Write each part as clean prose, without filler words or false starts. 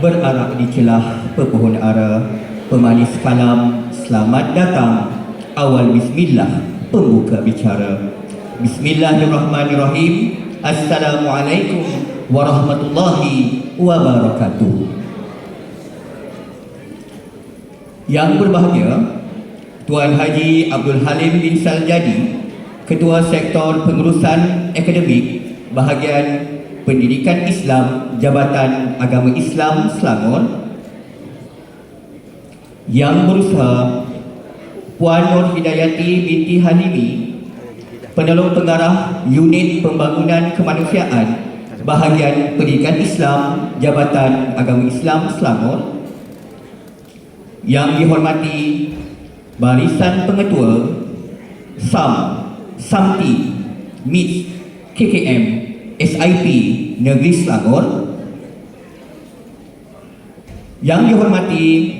berarak di celah pepohon ara, pemanis kalam, selamat datang. Awal bismillah, pembuka bicara. Bismillahirrahmanirrahim. Assalamualaikum warahmatullahi wabarakatuh. Yang berbahagia Tuan Haji Abdul Halim bin Saljadi, Ketua Sektor Pengurusan Akademik Bahagian Pendidikan Islam Jabatan Agama Islam Selangor, yang berusaha Puan Nur Hidayati binti Halimi, Penolong Pengarah Unit Pembangunan Kemanusiaan Bahagian Pendidikan Islam Jabatan Agama Islam Selangor, yang dihormati Barisan Pengetua SAM, SAMTI, MIS, KKM, SIP Negeri Selangor, yang dihormati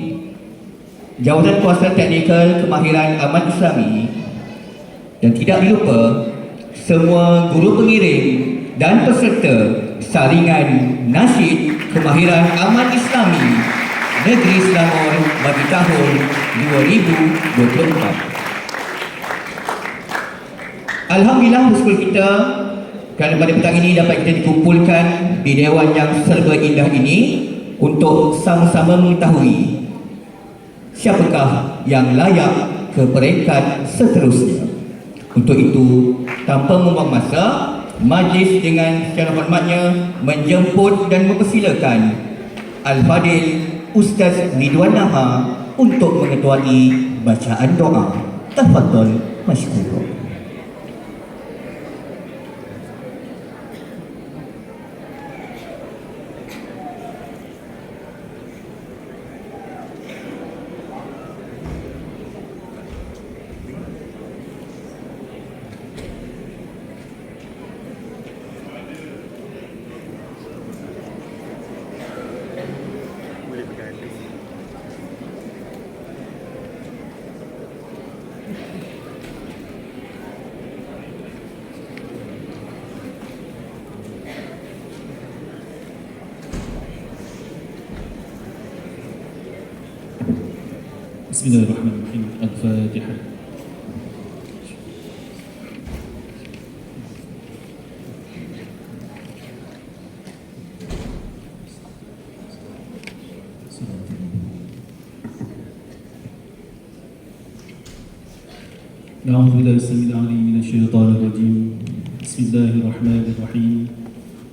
Jawatan Kuasa Teknikal Kemahiran Aman Islami, dan tidak dilupa semua guru pengirim dan peserta saringan nasyid Kemahiran Aman Islami Negeri Selangor bagi tahun 2024. Alhamdulillah bersyukur kita kerana pada petang ini dapat kita dikumpulkan di dewan yang serba indah ini untuk sama-sama mengetahui siapakah yang layak ke peringkat seterusnya. Untuk itu, tanpa membuang masa, majlis dengan secara hormatnya menjemput dan mempersilakan Al-Fadil Ustaz Ridwan Naha untuk mengetuai bacaan doa. Tafadhal masykur. Bismillahirrahmanirrahim. Al-Fatihah. Na'udzu billahi as-sami'il 'alim minasy syaithanir rajim. Bismillahirrahmanirrahim.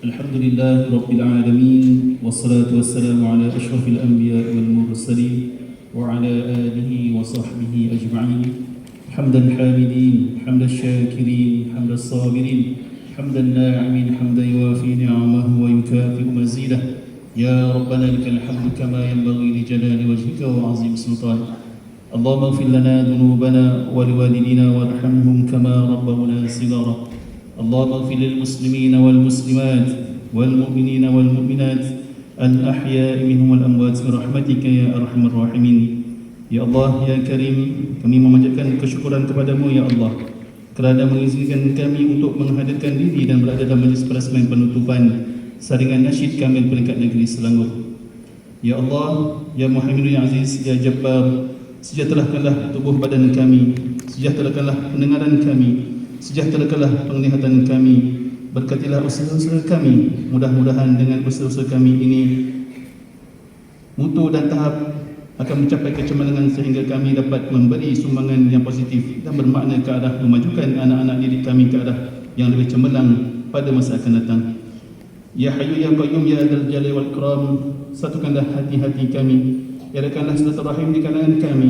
Alhamdulillahi rabbil alamin, wassalatu wassalamu ala asyrafil anbiya'i wal mursalin وعلى آله وصحبه أجمعين. حمد الحامدين، حمد الشاكرين، حمد الصابرين، حمد الناعمين، حمدا يوافي نعمه ويكافئ مزيده. يا ربنا لك الحمد كما ينبغي لجلال وجهك وعظيم سلطانك. اللهم اغفر لنا ذنوبنا ولوالدينا وارحمهم كما ربونا صغارا. اللهم اغفر للمسلمين والمسلمات والمؤمنين والمؤمنات الأحياء منهم والأموات برحمتك يا أرحم الراحمين. Ya Allah, Ya Karim, kami memanjatkan kesyukuran kepadamu ya Allah kerana mengizinkan kami untuk menghadirkan diri dan berada dalam majlis perasmian penutupan saringan nasyid Kamil peringkat negeri Selangor. Ya Allah, Ya Muhammad Ya Aziz, Ya Jabbar, sejahterakanlah tubuh badan kami, sejahterakanlah pendengaran kami, sejahterakanlah penglihatan kami. Berkatilah usaha-usaha kami. Mudah-mudahan dengan usaha-usaha kami ini mutu dan tahap akan mencapai kecemerlangan sehingga kami dapat memberi sumbangan yang positif dan bermakna ke arah memajukan anak-anak didik kami ke arah yang lebih cemerlang pada masa akan datang. Ya Hayyu Ya Qayyum Ya Dzal Jalali wal Ikram, satukanlah hati-hati kami, adakanlah silaturahim di kalangan kami,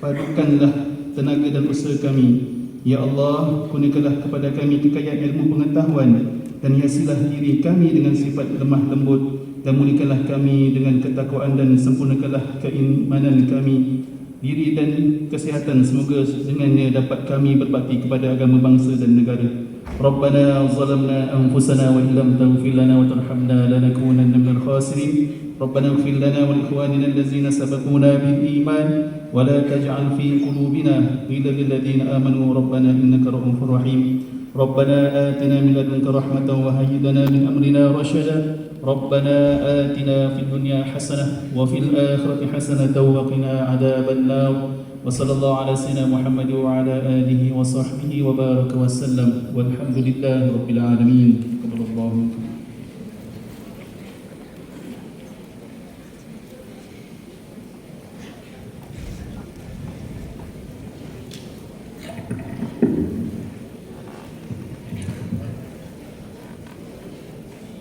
padukanlah tenaga dan usaha kami. Ya Allah, kurniakanlah kepada kami kekayaan ilmu pengetahuan dan hiasilah diri kami dengan sifat lemah lembut, dan mulakanlah kami dengan ketakwaan dan sempurnakanlah keimanan kami, diri dan kesihatan. Semoga dengannya dapat kami berbakti kepada agama bangsa dan negara. Rabbana zalamna anfusana wa illam taghfir lana wa tarhamna lanakunanna minal khasirin. ربنا اغفر لنا ولإخواننا الذين سبقونا بالإيمان ولا تجعل في قلوبنا غلا للذين آمنوا ربنا إنك رؤوف رحيم. ربنا آتنا من لدنك رحمة وهيئ لنا من أمرنا رشدا. ربنا آتنا في الدنيا حسنة وفي الآخرة حسنة وقنا عذاب النار وصلى الله على سيدنا محمد وعلى آله وصحبه وبارك وسلم والحمد لله رب العالمين. تقبل الله منكم.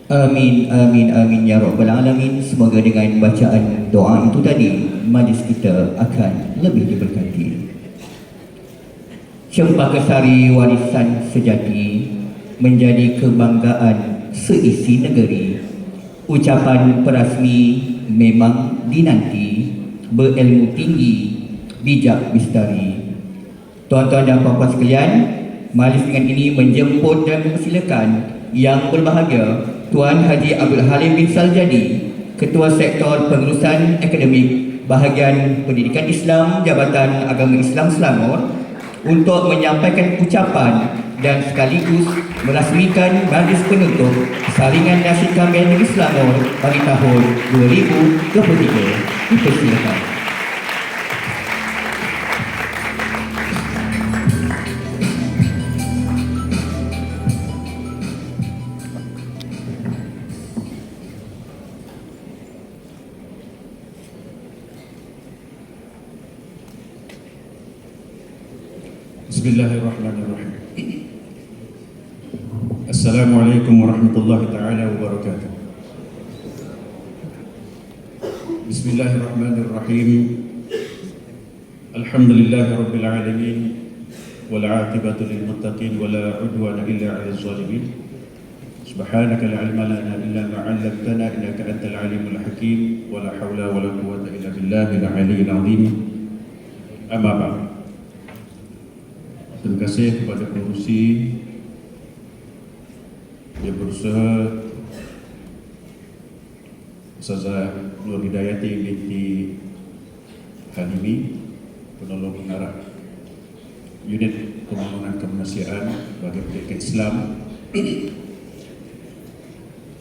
Amin, amin, amin ya Rabbal Alamin. Semoga dengan bacaan doa itu tadi, majlis kita akan lebih diberkati. Cempaka Sari warisan sejati menjadi kebanggaan seisi negeri. Ucapan perasmi memang dinanti, berilmu tinggi, bijak bistari. Tuan-tuan dan puan-puan sekalian, majlis dengan ini menjemput dan mempersilakan yang berbahagia Tuan Haji Abdul Halim bin Saljadi, Ketua Sektor Pengurusan Akademik Bahagian Pendidikan Islam Jabatan Agama Islam Selangor, untuk menyampaikan ucapan dan sekaligus merasmikan majlis penutup Saringan Nasyid Kamil Negeri Selangor bagi tahun 2023. Dipersilakan. Bismillahirrahmanirrahim. Assalamualaikum warahmatullahi taala wabarakatuh. Bismillahirrahmanirrahim. Alhamdulillahi rabbil alamin wal 'aqibatu lil muttaqin wa la 'udwana illa 'alal zalimin. Subhanaka la 'ilma lana illa ma 'allamtana innaka antal 'alimul hakim wa la haula wa la quwwata illa billahil 'aliyyil 'azim. Amma ba'd. Terima kasih kepada pengurusi yang berusaha, Ustazah Nur Hidayati binti Halimi, penolong pengarah unit pembangunan kemanusiaan bagi pendidikan Islam,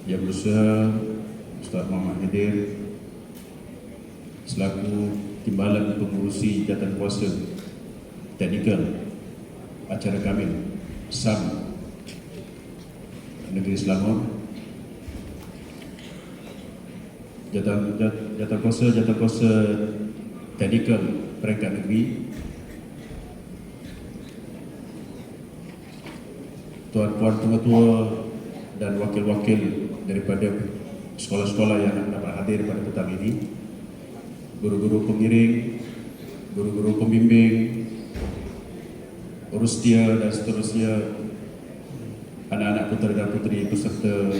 yang berusaha Ustaz Muhammad Hidir selaku timbalan pengurusi jawatan kuasa teknikal acara kami SAM Negeri Selangor, jawatan kuasa teknikal peringkat negeri, tuan-puan pengetua dan wakil-wakil daripada sekolah-sekolah yang dapat hadir pada petang ini, guru-guru pengiring, guru-guru pembimbing, urustia dan seterusnya, anak-anak putera dan puteri peserta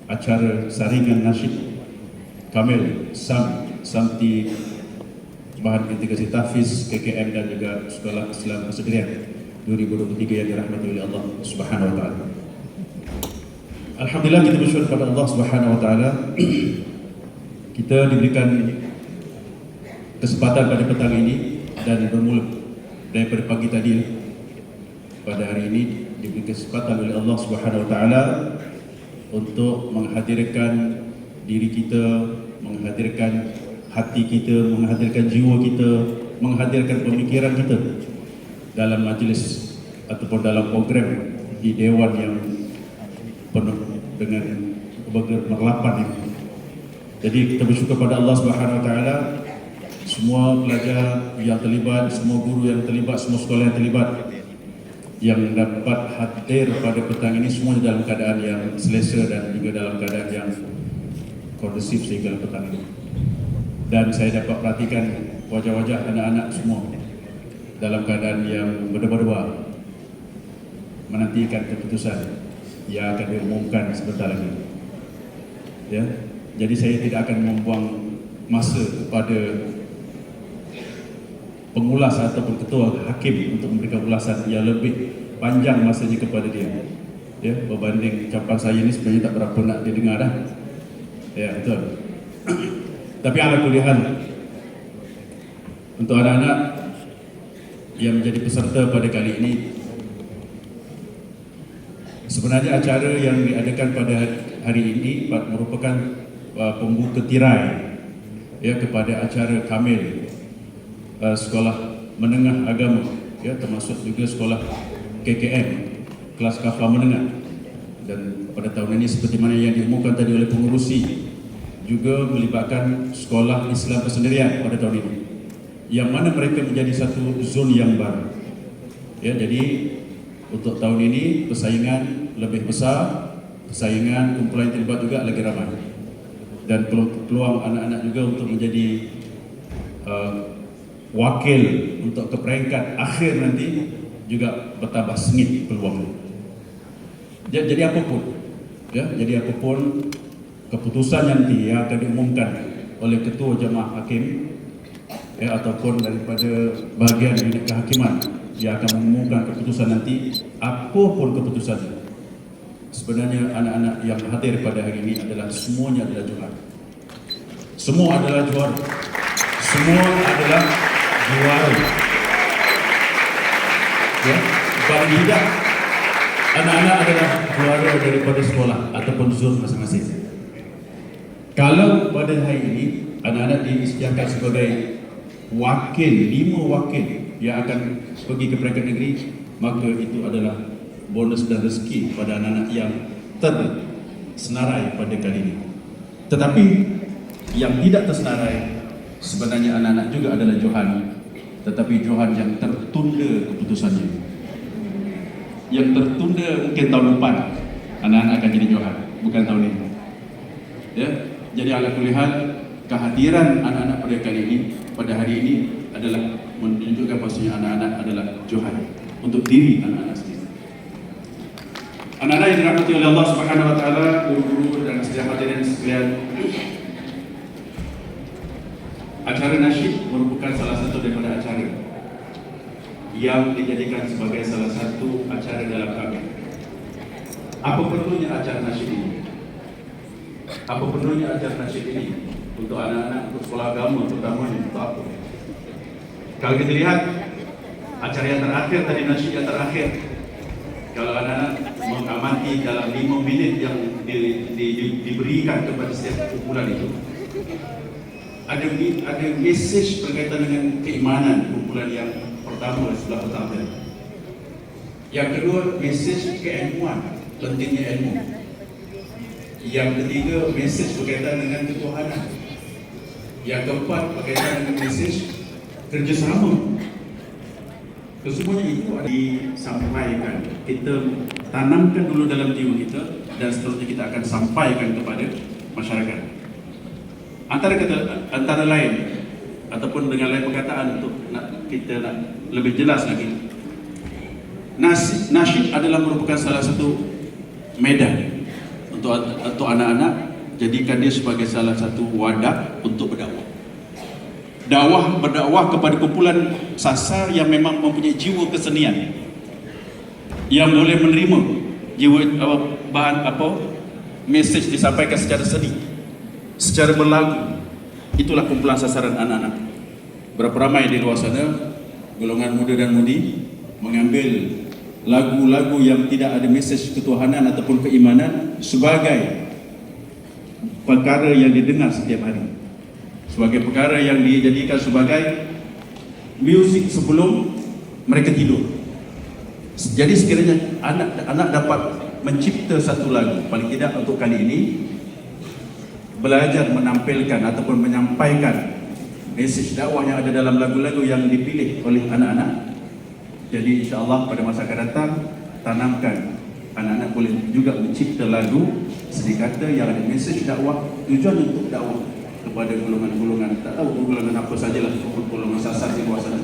acara Saringan Nasyid Kamil Samti Bahan Integrasi Tahfiz KKM dan juga Sekolah Islam Persegerian 2023 yang dirahmati oleh Allah Subhanahu wa taala. Alhamdulillah, kita bersyukur kepada Allah Subhanahu wa taala kita diberikan kesempatan pada petang ini, dan bermula daripada pagi tadi pada hari ini diberi kesempatan oleh Allah Subhanahu wa taala untuk menghadirkan diri kita, menghadirkan hati kita, menghadirkan jiwa kita, menghadirkan pemikiran kita dalam majlis ataupun dalam program di dewan yang penuh dengan keberlapan ini. Jadi kita bersyukur pada Allah Subhanahu wa taala, semua pelajar yang terlibat, semua guru yang terlibat, semua sekolah yang terlibat yang dapat hadir pada petang ini, semua dalam keadaan yang selesa dan juga dalam keadaan yang kondusif sehingga petang ini. Dan saya dapat perhatikan wajah-wajah anak-anak semua dalam keadaan yang berdebar-debar menantikan keputusan yang akan diumumkan sebentar lagi. Ya, jadi saya tidak akan membuang masa kepada pengulas ataupun ketua hakim untuk memberikan ulasan yang lebih panjang masanya kepada dia. Ya, berbanding ucapan saya ini sebenarnya tak berapa nak dia dengar dah. Ya, betul. Tapi ala kulli hal, untuk anak-anak yang menjadi peserta pada kali ini, Sebenarnya acara yang diadakan pada hari ini merupakan pembuka tirai ya kepada acara Kamil sekolah menengah agama ya, termasuk juga sekolah KKM kelas kafah menengah. Dan pada tahun ini seperti mana yang diumumkan tadi oleh pengurusi, juga melibatkan sekolah Islam Persendirian pada tahun ini, yang mana mereka menjadi satu zon yang baru ya. Jadi untuk tahun ini persaingan lebih besar, persaingan kumpulan yang terlibat juga lagi ramai, dan peluang anak-anak juga untuk menjadi wakil untuk ke peringkat akhir nanti juga bertambah sengit peluang. Jadi apapun ya, jadi apapun keputusan nanti yang akan diumumkan oleh ketua jemaah hakim ya, ataupun daripada bahagian unit kehakiman yang akan mengumumkan keputusan nanti, apapun keputusan, sebenarnya anak-anak yang hadir pada hari ini adalah semuanya adalah juara. Semua adalah juara. Semua adalah juara. Ya, paling tidak anak-anak adalah juara daripada sekolah ataupun zon masing-masing. Kalau pada hari ini anak-anak disediakan sebagai wakil, 5 wakil yang akan pergi ke peringkat negeri, maka itu adalah bonus dan rezeki pada anak-anak yang tersenarai pada kali ini. Tetapi yang tidak tersenarai sebenarnya anak-anak juga adalah Johan, tetapi Johan yang tertunda keputusannya. Yang tertunda mungkin tahun depan anak-anak akan jadi Johan, bukan tahun ini. Ya, jadi ala kulli hal, kehadiran anak-anak pada kali ini, pada hari ini adalah menunjukkan bahawasanya anak-anak adalah Johan untuk diri anak-anak sendiri. Anak-anak yang dirahmati oleh Allah Subhanahu Wa Taala, guru-guru dan setiap hadirin sekalian, acara nasyid merupakan salah satu daripada acara yang dijadikan sebagai salah satu acara dalam kami. Apa perlunya acara nasyid ini? Apa perlunya acara nasyid ini untuk anak-anak, untuk sekolah agama terutamanya, untuk apa? Kalau kita lihat acara yang terakhir tadi, nasyid yang terakhir, kalau anak-anak mengamati dalam 5 minit yang diberikan kepada setiap kumpulan itu, ada mesej berkaitan dengan keimanan kumpulan yang pertama, sebelah pertama. Yang kedua, mesej keilmuan, pentingnya ilmu. Yang ketiga, mesej berkaitan dengan ketuhanan. Yang keempat, berkaitan dengan mesej kerjasama. Kesemuanya itu disampaikan, kita tanamkan dulu dalam jiwa kita, dan seterusnya kita akan sampaikan kepada masyarakat. Antara lain, ataupun dengan lain perkataan, untuk kita nak lebih jelas lagi, nasyid adalah merupakan salah satu medan untuk anak-anak. Jadikan dia sebagai salah satu wadah untuk berdakwah. Berdakwah kepada kumpulan sasar yang memang mempunyai jiwa kesenian, yang boleh menerima jiwa bahan mesej disampaikan secara seni, secara berlagu. Itulah kumpulan sasaran anak-anak. Berapa ramai di luar sana golongan muda dan mudi mengambil lagu-lagu yang tidak ada mesej ketuhanan ataupun keimanan sebagai perkara yang didengar setiap hari, sebagai perkara yang dijadikan sebagai muzik sebelum mereka tidur. Jadi sekiranya anak dapat mencipta satu lagu, paling tidak untuk kali ini, belajar menampilkan ataupun menyampaikan mesej dakwah yang ada dalam lagu-lagu yang dipilih oleh anak-anak. Jadi insya-Allah pada masa akan datang, tanamkan anak-anak boleh juga mencipta lagu sedikit yang ada mesej dakwah, tujuan untuk dakwah kepada golongan-golongan, tak tahu golongan apa sajalah, golongan sasar di luar sana,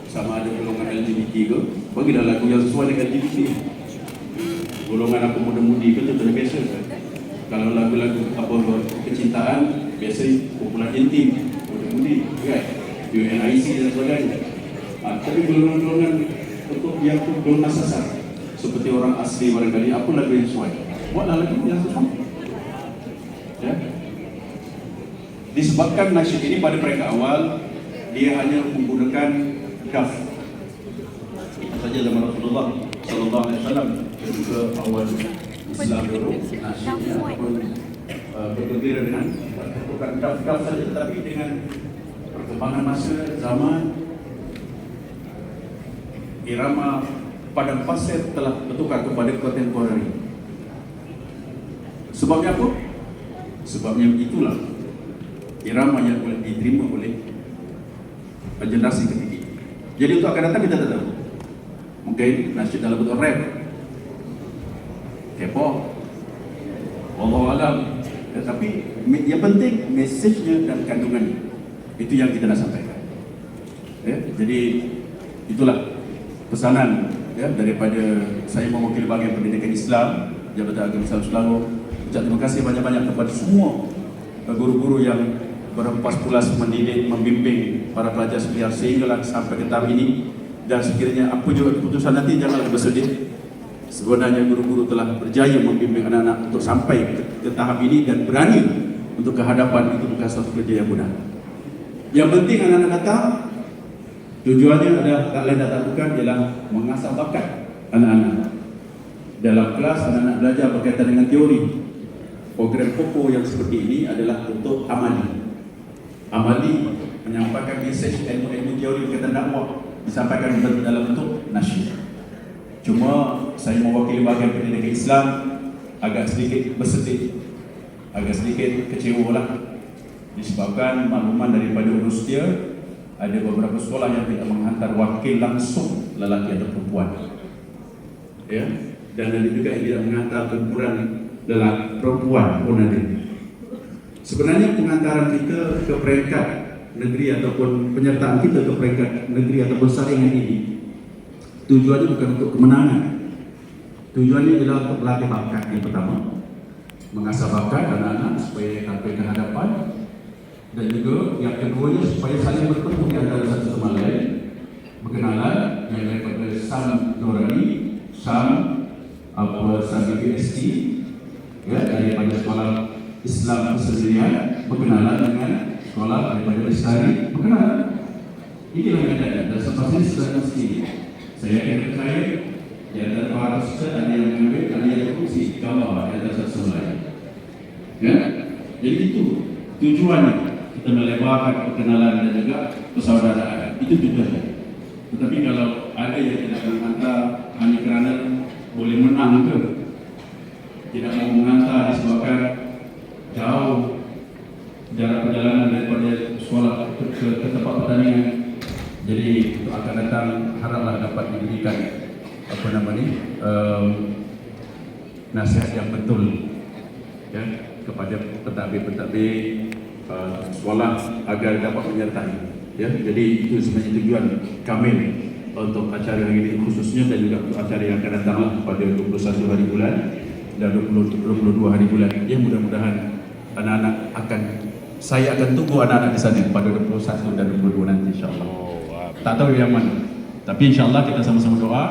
sama ada golongan LGBT ke, bagilah lagu yang sesuai dengan LGBT. Golongan apa muda-mudi ke, itu biasa. Kalau lagu-lagu apa kecintaan, biasa kumpulan intim, muda-mudi, kan? UNIC dan sebagainya. Tapi golongan-golongan untuk yang golongan sasar, seperti orang asli barangkali, apa lagu yang sesuai? Buatlah lagu yang sesuai. Ya? Disebabkan nasyid ini pada peringkat awal dia hanya menggunakan kaf. Itu saja zaman Rasulullah sallallahu alaihi wasallam. dan juga awal Islam dulu nasyidnya ataupun bergembira dengan bukan daf saja tetapi dengan perkembangan masa zaman irama padang pasir telah bertukar kepada kontemporari. Sebabnya apa? Sebabnya itulah irama yang boleh diterima oleh generasi ketiga. Jadi untuk akan datang kita tak tahu. Mungkin nasyid dalam bentuk rap, K-pop, Wallahualam. Tetapi yang penting mesejnya dan kandungannya itu yang kita nak sampaikan. Jadi itulah pesanan daripada saya mewakili bahagian pendidikan Islam Jabatan Agama Islam Selangor. Ucap terima kasih banyak-banyak kepada semua guru-guru yang berempas pulas mendidik, membimbing para pelajar sekalian sehinggalah sampai ke tahap ini. Dan sekiranya apa juga keputusan nanti, janganlah bersedih. Sebenarnya guru-guru telah berjaya membimbing anak-anak untuk sampai ke tahap ini dan berani untuk ke hadapan. Itu bukan suatu kerja yang mudah. Yang penting anak-anak datang, tujuannya adalah tak lain tak bukan ialah mengasah bakat anak-anak. Dalam kelas anak-anak belajar berkaitan dengan teori. Program pokok yang seperti ini adalah untuk amali. Amali menyampaikan mesej ilmu-ilmu teori berkaitan dakwah disampaikan dalam bentuk nasyid. Cuma saya mewakili bahagian pendidikan Islam agak sedikit bersedih, agak sedikit kecewa lah disebabkan makluman daripada urus dia ada beberapa sekolah yang tidak menghantar wakil langsung lelaki atau perempuan, ya, dan ada juga yang tidak menghantar kumpulan lelaki perempuan pun ada. Sebenarnya pengantaran kita ke peringkat negeri ataupun penyertaan kita ke peringkat negeri ataupun saringan ini tujuannya bukan untuk kemenangan. Tujuannya adalah untuk melatih bakat yang pertama, mengasah bakat anak-anak supaya sampai ke hadapan, dan juga yang keduanya supaya saling bertemu di antara satu sama lain, berkenalan yang daripada Sam Nurani, Sam BPST, ya, daripada sekolah Islam Persendirian, berkenalan dengan sekolah daripada Lestari, berkenalan. Inilah yang ada dan seperti sudah mesti. Saya akan percaya di antara para ustaz ada yang mengambil, ada yang berfungsi gambar di antara satu sama lain. Ya, jadi itu tujuannya, kita melebarkan perkenalan dan juga persaudaraan. Itu tujuannya. Tetapi kalau ada yang tidak menghantar hanya kerana boleh menang ke, tidak mau menghantar disebabkan jauh jarak perjalanan daripada sekolah ke tempat pertandingan, jadi akan datang haraplah dapat diberikan nasihat yang betul, ya, kepada pentadbir sekolah agar dapat menyertai, ya. Jadi itu sebenarnya tujuan kami untuk acara hari ini khususnya, dan juga untuk acara yang akan datang pada 21 hari bulan dan 22 hari bulan. Ya, mudah-mudahan anak-anak saya akan tunggu anak-anak di sana pada 21 dan 22 nanti, insyaAllah. Tak tahu yang mana, tapi insyaAllah kita sama-sama doa.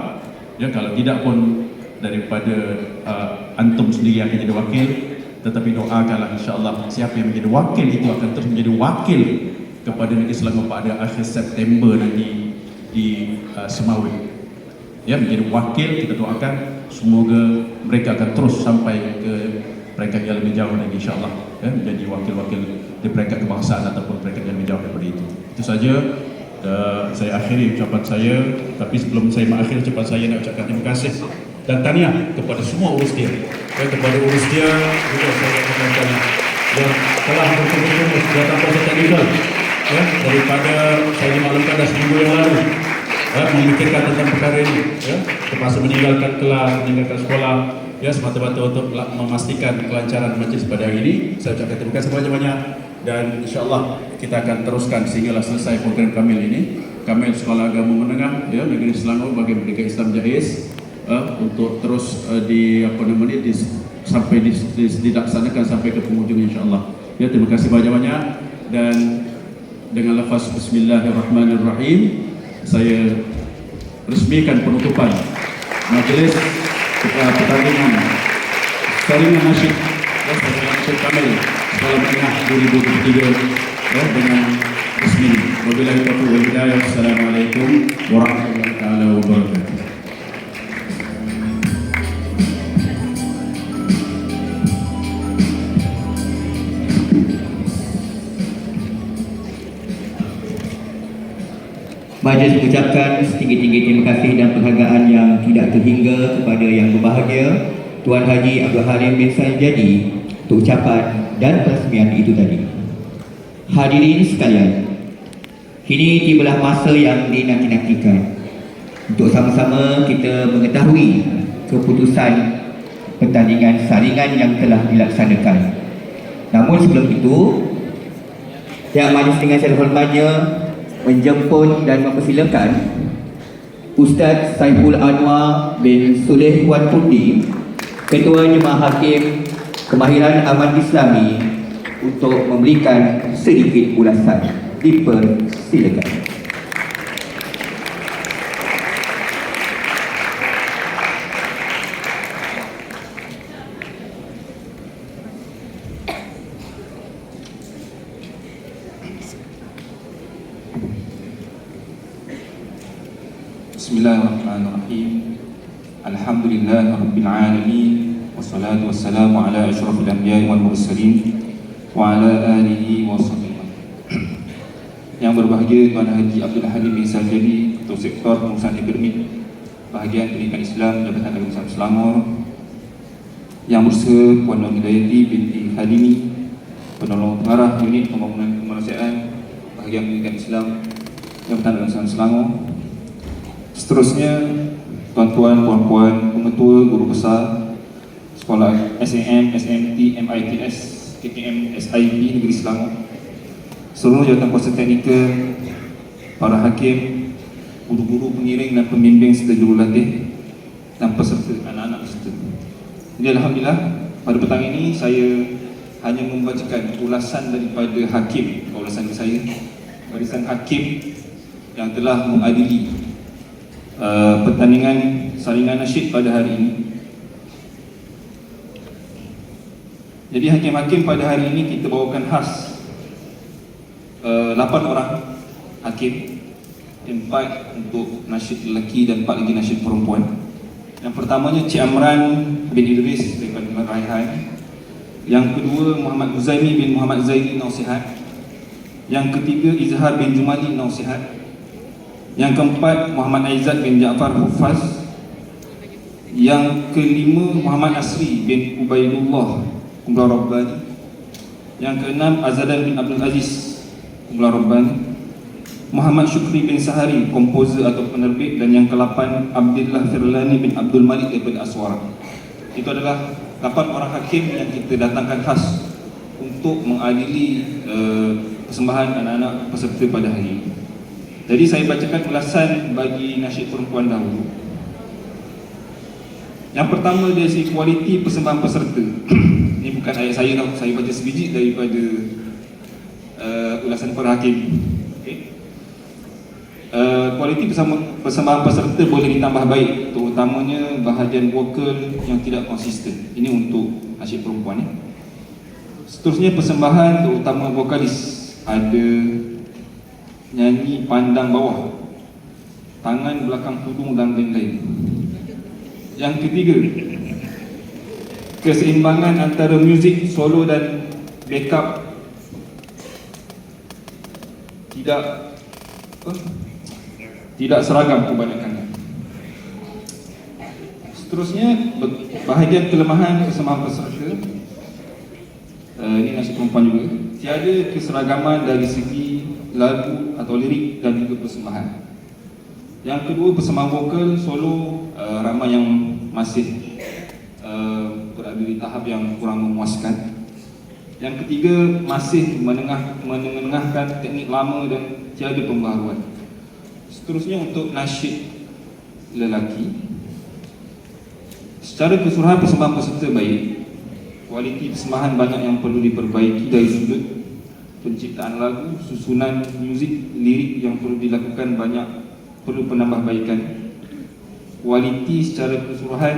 Ya, kalau tidak pun daripada antum sendiri yang akan jadi wakil, tetapi doakanlah insyaAllah siapa yang menjadi wakil itu akan terus menjadi wakil kepada negeri Selangor pada akhir September nanti di Semawi. Ya, menjadi wakil, kita doakan semoga mereka akan terus sampai ke peringkat yang lebih jauh lagi, insyaAllah, ya, menjadi wakil-wakil di peringkat kebangsaan ataupun peringkat yang lebih jauh daripada itu. Itu saja. Saya akhiri ucapan saya, tapi sebelum saya mengakhiri ucapan saya, nak ucapkan terima kasih dan tahniah kepada semua urus dia, ya, kepada urus dia juga saya ucapkan yang telah betul-betul datang pada teknikal, ya, daripada saya dimaklumkan dah seminggu yang lalu, ya, memikirkan tentang perkara ini, ya, termasuk meninggalkan kelas, meninggalkan sekolah, ya, semata-mata untuk memastikan kelancaran majlis pada hari ini. Saya ucapkan terima kasih banyak-banyak. Dan insyaAllah kita akan teruskan sehinggalah selesai program Kamil ini. Kamil Sekolah Agama Menengah, ya, Negeri Selangor bagi Pendidikan Islam JAIS, untuk terus sampai dilaksanakan sampai ke penghujung, insyaAllah. Ya, terima kasih banyak-banyak. Dan dengan lafaz Bismillahirrahmanirrahim, saya resmikan penutupan majlis pertandingan saringan nasyid, ya, saringan nasyid Kamil Sekolah Menengah 2023, ya, dengan Bismillah. Wabillahi taufiq wal hidayah. Wassalamualaikum warahmatullahi wabarakatuh. Majlis mengucapkan setinggi-tinggi terima kasih dan penghargaan yang tidak terhingga kepada yang berbahagia Tuan Haji Abdul Halim bin Saljadi untuk ucapan dan peresmian itu tadi. Hadirin sekalian, kini tibalah masa yang dinanti-nantikan untuk sama-sama kita mengetahui keputusan pertandingan saringan yang telah dilaksanakan. Namun sebelum itu, Yang Majlis dengan saya hormatnya menjemput dan mempersilakan Ustaz Saiful Anwar bin Suleh Wan Pundi, Ketua Jemaah Hakim Kemahiran Aman Islami, untuk memberikan sedikit ulasan. Dipersilakan. Bismillahirrahmanirrahim. Alhamdulillahirabbil alamin wassalatu wassalamu ala asyrafil anbiya'i wal mursalin wa ala alihi wa sahbihi. Yang berbahagia Tuan Haji Abdul Halim bin Saljadi, Ketua Sektor Pengurusan Ekonomi Bahagian Pendidikan Islam Jabatan Agama Islam Selangor, Yang Bersama Puan Nur Hidayati binti Halimi, Penolong Pengarah Unit Pembangunan Kemanusiaan Bahagian Pendidikan Islam Jabatan Agama Islam Selangor. Seterusnya, tuan-tuan, puan-puan, pengetua, guru besar sekolah SAM, SMT, MITS, KKM, SIP Negeri Selangor, seluruh jawatan kuasa teknikal, para hakim, guru-guru pengiring dan pembimbing serta jurulatih dan peserta, anak-anak peserta. Jadi alhamdulillah, pada petang ini saya hanya membacakan ulasan daripada hakim, ulasan saya, barisan hakim yang telah mengadili pertandingan saringan nasyid pada hari ini. Jadi hakim-hakim pada hari ini kita bawakan khas 8 orang hakim, 4 untuk nasyid lelaki dan 4 lagi nasyid perempuan. Yang pertamanya Cik Amran bin Idris daripada Raihan. Yang kedua Muhammad Huzaimi bin Muhammad Zaidi Nausihat. Yang ketiga Izhar bin Jumali Nausihat. Yang keempat Muhammad Aizat bin Ja'far Hufaz. Yang kelima Muhammad Asri bin Ubaidullah Kumpulan Rabbani. Yang keenam Azadan bin Abdul Aziz Kumpulan Rabbani. Muhammad Syukri bin Sahari, komposer atau penerbit. Dan yang ke-8 Abdullah Firlani bin Abdul Malik daripada Aswara. Itu adalah 8 orang hakim yang kita datangkan khas untuk mengadili persembahan anak-anak peserta pada hari ini. Jadi saya bacakan ulasan bagi nasyid perempuan dahulu. Yang pertama dari segi kualiti persembahan peserta. Ini bukan ayat saya tau, saya baca sebiji daripada ulasan para hakim. Okay. Kualiti persembahan peserta boleh ditambah baik, terutamanya bahagian vokal yang tidak konsisten. Ini untuk nasyid perempuan ya. Seterusnya persembahan terutama vokalis, ada nyanyi pandang bawah, tangan belakang tudung dan lain-lain. Yang ketiga, keseimbangan antara muzik solo dan backup tidak seragam kebanyakannya. Seterusnya, bahagian kelemahan persembahan peserta. Ini nasyid perempuan juga. Tiada keseragaman dari segi lagu atau lirik dan juga persembahan. Yang kedua, persembahan vokal solo ramai yang masih berada di tahap yang kurang memuaskan. Yang ketiga, masih menengahkan teknik lama dan tiada pembaharuan. Seterusnya untuk nasyid lelaki, secara keseluruhan persembahan peserta baik. Kualiti persembahan banyak yang perlu diperbaiki dari sudut penciptaan lagu, susunan muzik, lirik yang perlu dilakukan banyak perlu penambahbaikan. Kualiti secara keseluruhan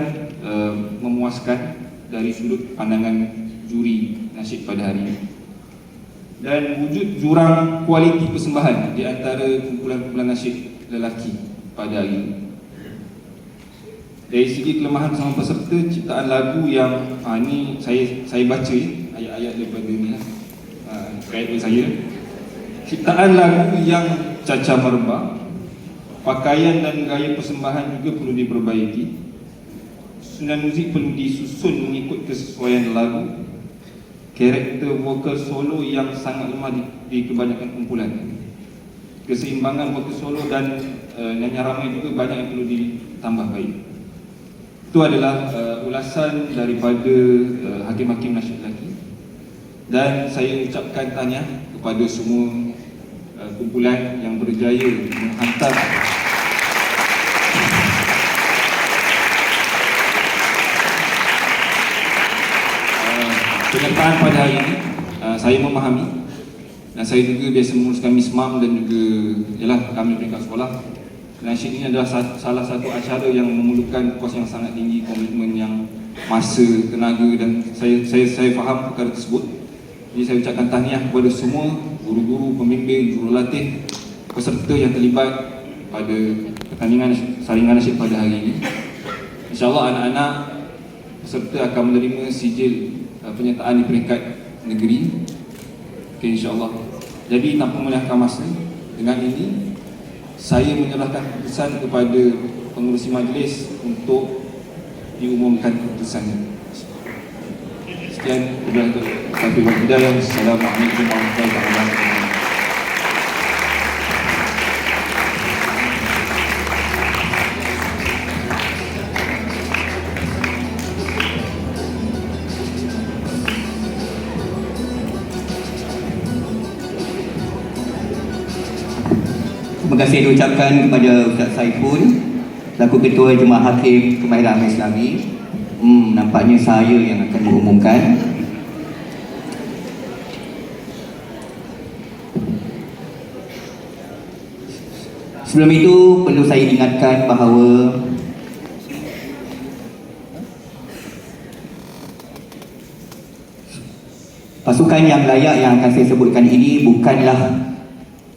memuaskan dari sudut pandangan juri nasyid pada hari ini. Dan wujud jurang kualiti persembahan di antara kumpulan-kumpulan nasyid lelaki pada hari ini. Dari segi kelemahan bersama peserta, ciptaan lagu yang ini saya baca ya, ayat-ayat daripada ni lah, kait dengan saya. Ciptaan lagu yang caca merbak, pakaian dan gaya persembahan juga perlu diperbaiki. Susunan muzik perlu disusun mengikut kesesuaian lagu. Karakter vokal solo yang sangat lemah di kebanyakan kumpulan. Keseimbangan vokal solo dan nyanyian ramai juga banyak yang perlu ditambah baik. Itu adalah ulasan daripada hakim-hakim nasyid lelaki. Dan saya ucapkan tahniah kepada semua kumpulan yang berjaya menghantar penyertaan pada hari ini. Saya memahami dan saya juga biasa menguruskan mismam dan juga ialah kami peringkat sekolah. Nasyid ini adalah salah satu acara yang memerlukan kos yang sangat tinggi, komitmen yang masa, tenaga, dan saya faham perkara tersebut. Jadi saya ucapkan tahniah kepada semua guru-guru, pembimbing, jurulatih, peserta yang terlibat pada pertandingan saringan nasyid pada hari ini. InsyaAllah anak-anak peserta akan menerima sijil penyertaan di peringkat negeri. Okay, insyaAllah. Jadi tanpa melengahkan masa, dengan ini saya menyerahkan keputusan kepada pengurusi majlis untuk diumumkan keputusannya. Sekian, Assalamualaikum warahmatullahi wabarakatuh. Terima kasih diucapkan kepada Ustaz Saiful, selaku Ketua Jemaah Hakim Kemahiran Agama Islami. Nampaknya saya yang akan mengumumkan. Sebelum itu perlu saya ingatkan bahawa pasukan yang layak yang akan saya sebutkan ini bukanlah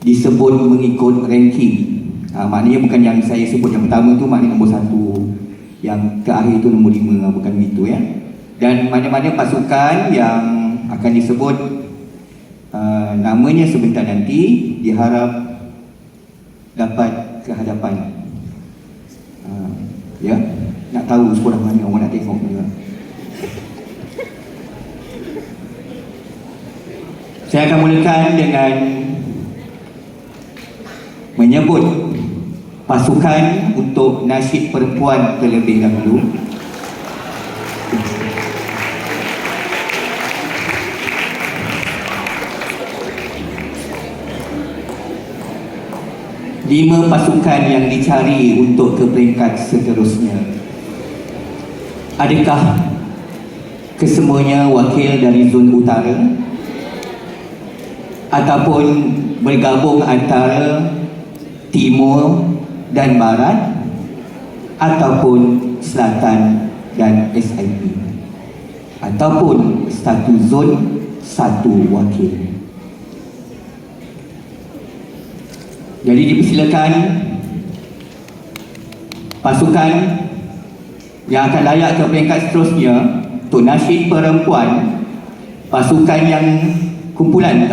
disebut mengikut ranking. Maknanya bukan yang saya sebut yang pertama tu maknanya nombor 1, yang terakhir itu nombor 5, bukan begitu ya. Dan mana-mana pasukan yang akan disebut namanya sebentar nanti diharap dapat ke hadapan. Ya, nak tahu sekolah mana orang nak tengok juga. Saya akan mulakan dengan menyebut pasukan untuk nasyid perempuan terlebih dahulu. Lima pasukan yang dicari untuk ke peringkat seterusnya. Adakah kesemuanya wakil dari zon utara ataupun bergabung antara timur dan barat ataupun selatan dan SIP ataupun satu zon satu wakil. Jadi dipersilakan pasukan yang akan layak ke peringkat seterusnya untuk nasyid perempuan, pasukan yang kumpulan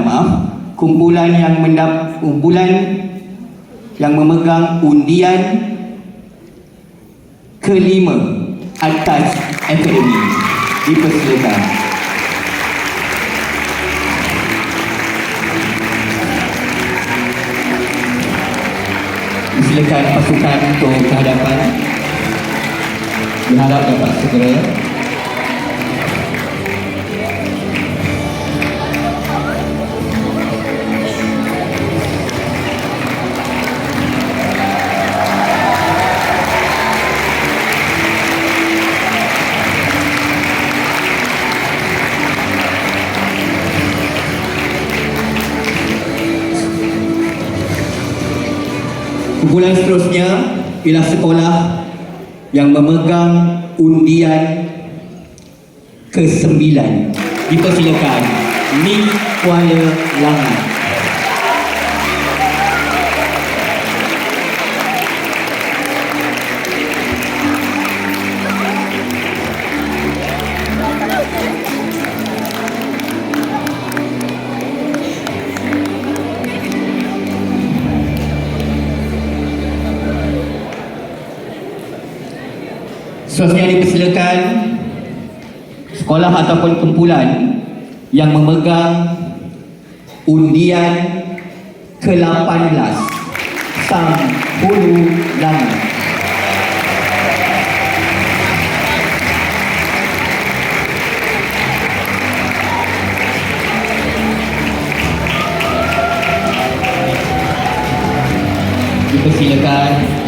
yang memegang undian kelima atas akademi. Dipersilakan. Silakan pasukan untuk ke hadapan. Diharap dapat segera. Kumpulan seterusnya ialah sekolah yang memegang undian ke-9. Dipersilakan Nik Kuala Langat. Seterusnya dipersilakan sekolah ataupun kumpulan yang memegang undian ke-18 Sang Hulu Langit. Dipersilakan.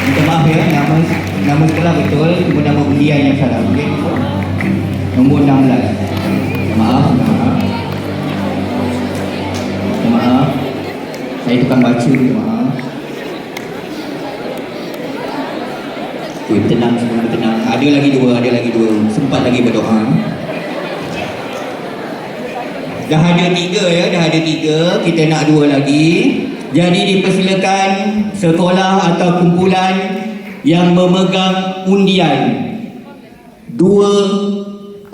Minta maaf ya, nama sekolah betul, cuma nama undian yang salah. Okay? Nombor 16. Maaf. Maaf, saya tukang baca, maaf. Tenang, semua tenang. Ada lagi dua. Sempat lagi berdoa. Dah ada 3 ya, kita nak 2 lagi. Jadi dipersilakan sekolah atau kumpulan yang memegang undian 29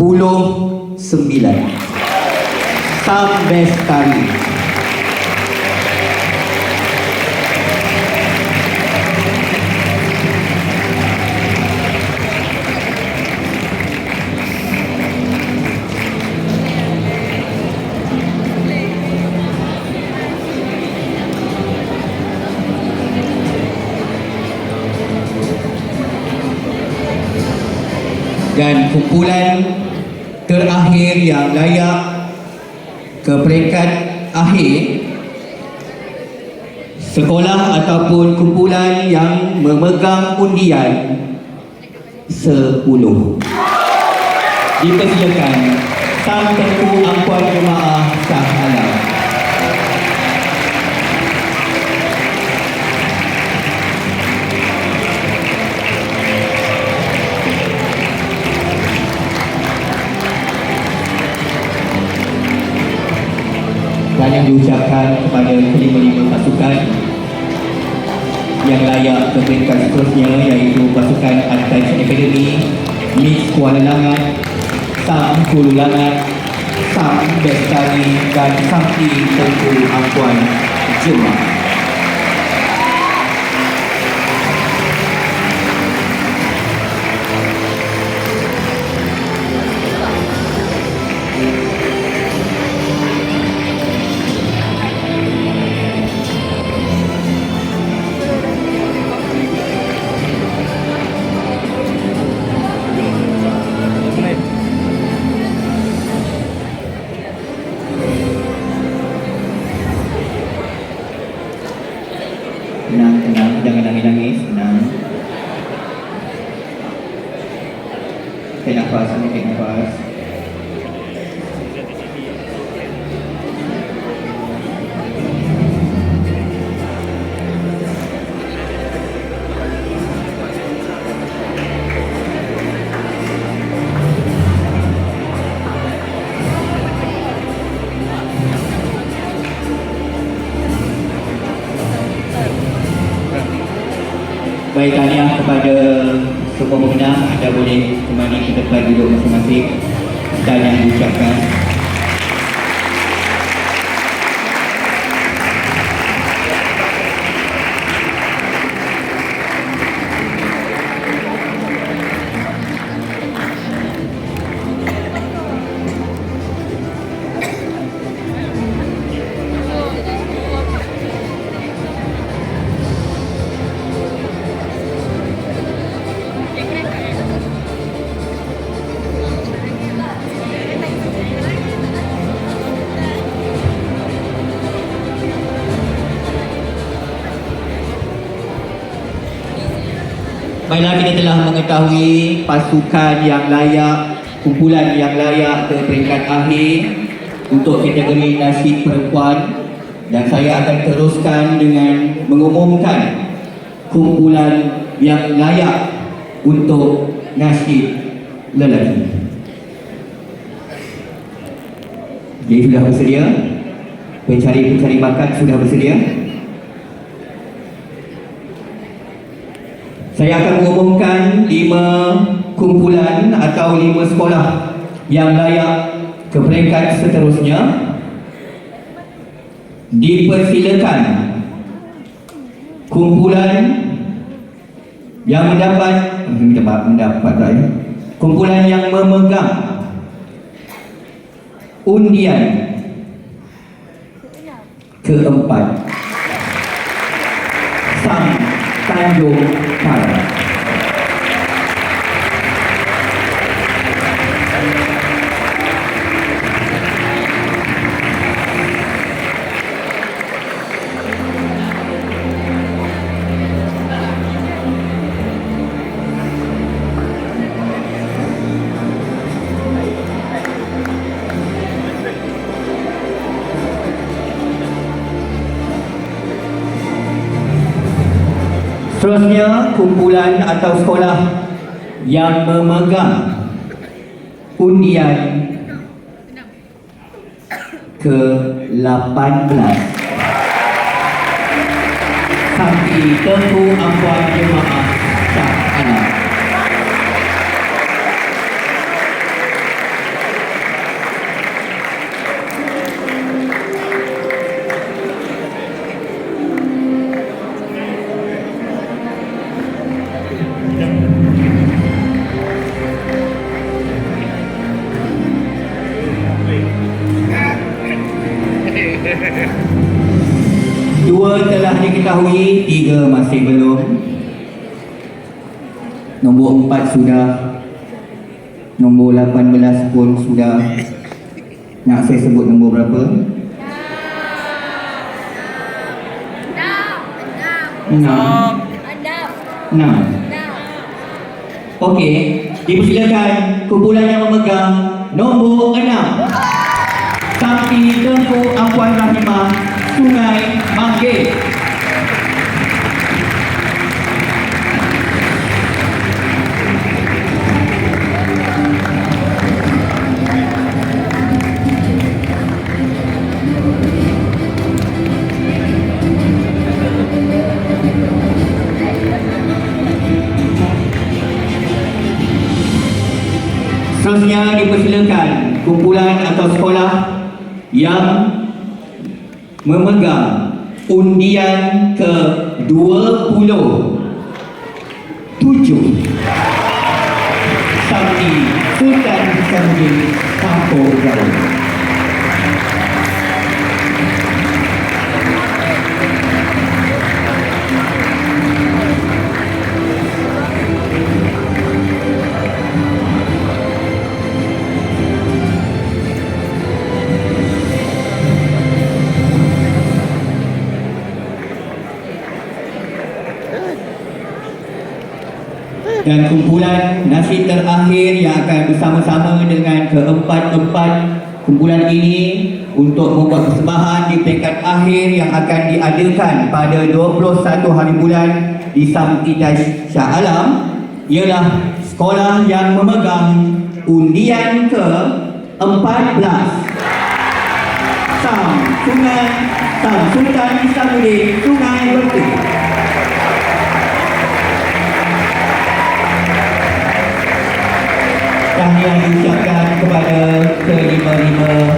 Sam Bestari. Dan kumpulan terakhir yang layak ke peringkat akhir, sekolah ataupun kumpulan yang memegang undian 10. Dipersilakan Sang Tengku Angkuan Jemaah Shah Alam. Dan yang diucapkan kepada kelima-lima pasukan yang layak ke peringkat seterusnya, iaitu pasukan Antai Academy, Miss Kuala Langat, Sang Hulu Langat, Sang Bestari dan Sang Tengku Angkuan Jemaah. Tenang, jangan nangis, tenang. Tarik nafas. Baik, tahniah kepada semua pemenang. Anda boleh kembali ke tempat duduk masing-masing. Dan yang diucapkan, baiklah, kita telah mengetahui pasukan yang layak, kumpulan yang layak ke peringkat akhir untuk kategori nasib perempuan, dan saya akan teruskan dengan mengumumkan kumpulan yang layak untuk nasib lelaki. Jadi sudah bersedia? Pencari bakat sudah bersedia? Saya akan mengumumkan 5 kumpulan atau 5 sekolah yang layak ke peringkat seterusnya. Dipersilakan kumpulan yang kumpulan yang memegang undian keempat, Sang Tanjung Karang. Seterusnya, kumpulan atau sekolah yang memegang undian ke-18, Sakti Tengku Ampuan Jemaah Shah Alam. Dua telah diketahui, 3 masih belum. Nombor 4 sudah, nombor 18 pun sudah. Nak saya sebut nombor berapa? 6. Okey, dipersilakan kumpulan yang memegang nombor 6, Sakti Tengku Ampuan Rahimah Sungai Mangkir. Seterusnya dipersilakan kumpulan atau sekolah yang memegang undian ke-27, Sakti Sultan Hasanuddin Kampung Gawai. Dan kumpulan nasib terakhir yang akan bersama-sama dengan keempat-empat kumpulan ini untuk membuat persembahan di peringkat akhir yang akan diadakan pada 21 hari bulan di Samtitai Shah Alam ialah sekolah yang memegang undian ke-14, Sang Sultan Hasanuddin Sungai Berti. Tahniah diucapkan kepada kelima-lima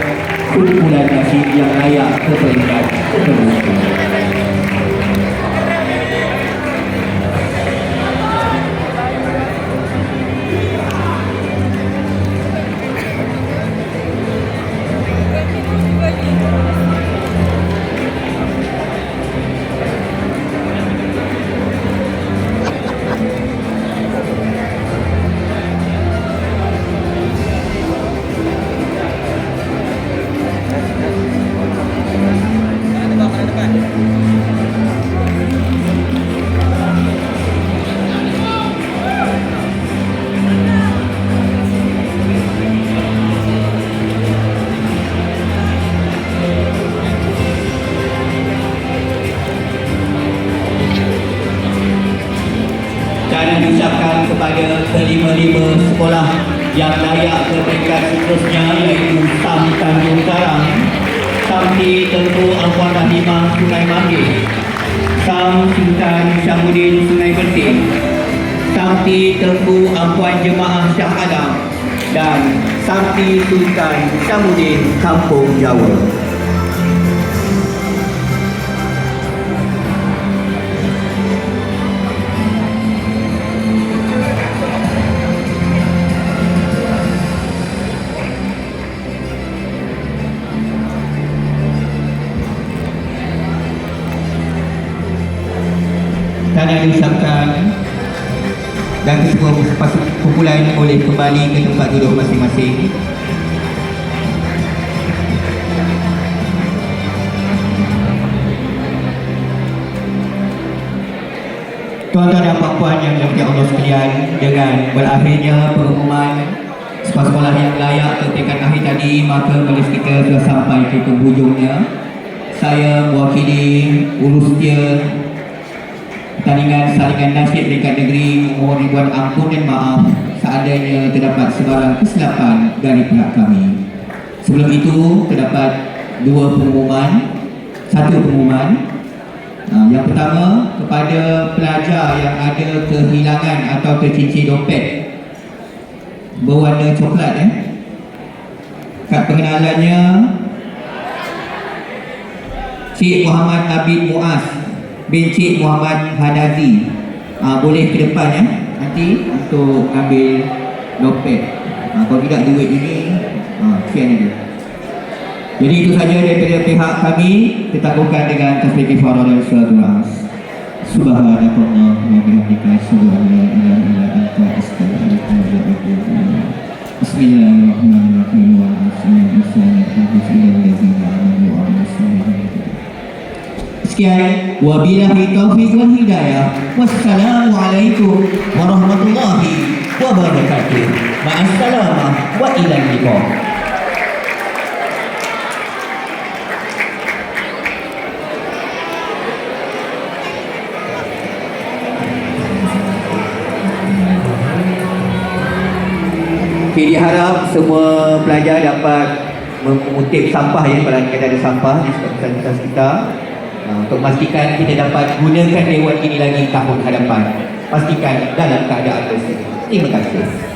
kumpulan nasib yang layak ke peringkat seterusnya. Diucapkan kepada kelima-lima sekolah yang layak ke peringkat seterusnya iaitu Sam Tanjung Karang, Sakti Tengku Ampuan Rahimah Sungai Mangkir, Sam Sultan Hasanuddin Sungai Berti, Samti Tengku Ampuan Jemaah Shah Alam dan Samti Sultan Syamudin Kampung Jawa. Tanda diucapkan dan kesemua kumpulan boleh kembali ke tempat duduk masing-masing. Tuan-tuan dan puan-puan yang dirahmati Allah sekalian, dengan berakhirnya pengumuman sekolah-sekolah yang layak ke tingkat akhir tadi, maka majlis kita sudah sampai ke penghujungnya. Saya mewakili urusnya pertandingan salingan nasyid peringkat negeri mohon ribuan ampun dan maaf seandainya terdapat sebarang kesilapan dari pihak kami. Sebelum itu terdapat satu pengumuman. Yang pertama, kepada pelajar yang ada kehilangan atau tercincin dompet berwarna coklat, kad pengenalannya Cik Muhammad Abid Muaz bin Cik Muhammad Hanazi. Boleh ke depan nanti untuk ambil dompet. Kalau tidak duit ini kesian dia. Jadi itu saja daripada pihak kami. Kita lakukan dengan tasbih kifarah dan salatul ras. Subhanallah wa bihamdika asyhadu an la ilaha illa anta astaghfiruka wa atubu ilaik. Bismillahirrahmanirrahim. Wa sekian, wabillahi taufiq wal hidayah. Wassalamualaikum warahmatullahi wabarakatuh. Ma'assalamah wa ilal liqa. Okay, diharap semua pelajar dapat mengutip sampah pada kita ada sampah di sekitar kita. Untuk memastikan kita dapat gunakan dewan ini lagi tahun hadapan. Pastikan dalam keadaan bersih. Terima kasih.